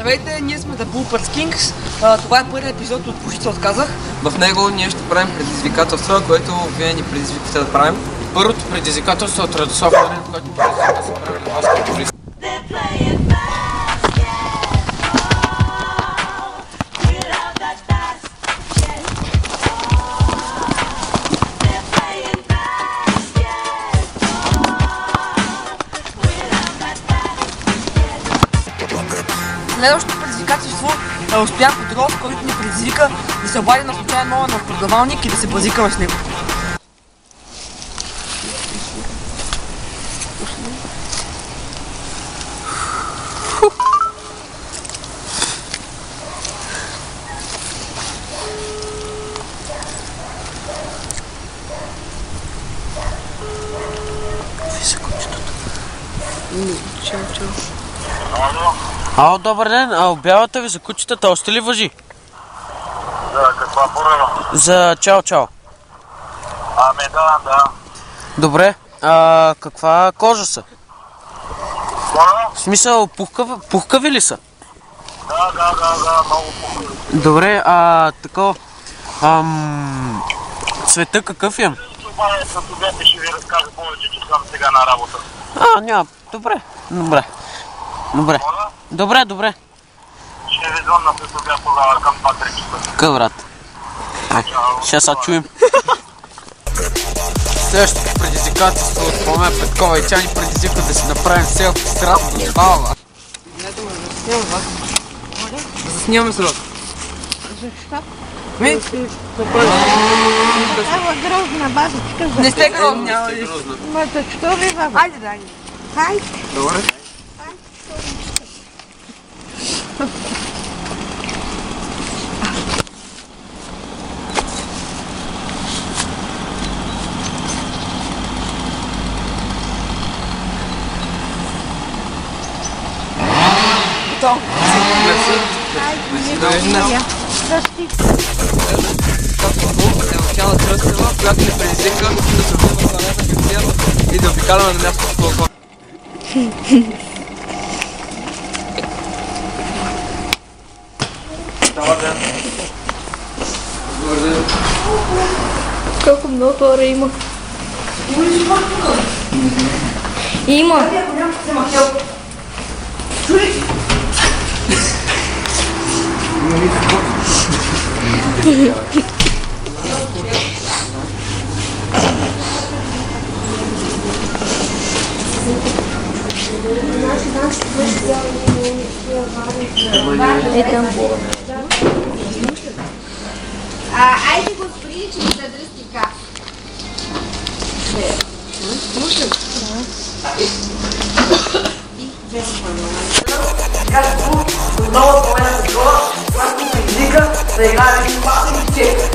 Здравейте, ние сме The Bloopers Kings. Това е първият епизод от Пуши се отказах. В него ние ще правим предизвикателства, което вие ни предизвикате да правим. Първото предизвикателство от Радослав Марин, което предизвика да се прави на баскетболист. Следващото предизвикателство е Успян Петров, който ни предизвика да се обади на случайен номер на предавалник и да се базикаме с него. Чао. Ало, добър ден, обявата ви за кучетата още ли важи? За каква поръва? За чао. Ами да. Добре, каква кожа са? В смисъл, пухкави ли са? Да, много пухкави. Добре, такова, цвета какъв е? С обяте ще ви разкажа повече, че съм сега на работа. Няма, добре. Добре. Ще ви звънна след обяд тогава към 2-3 часа. Къв, брат? Ще са чуем. Следващото предизвикателство от Пламен Петкова и тя ни предизвика да си направим селфи с Радо Слава. Заснемаме с Род. Защо? Ама грозна бабичка. не сте грозни, Ма защо ви, баба? Хайде. Хайде. Добре. Емоционална Кръстева, която ни предизвика да се върнем на планета Хартията и да обикаляме на място по балкон. Добър ден. Колко много хора има. Има. Айде господи, че ми задръсти кафе. Отново Пламен Петкова, която ни предизвика да играем един басен чек.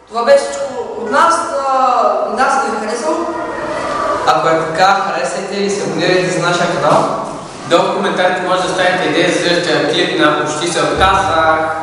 Това беше всичко от нас. Надявам се да ви харесал. Ако е така, харесайте и се абонирайте за нашия канал. Долу в коментарите може да оставите идея за следващия клип на Почти се отказах.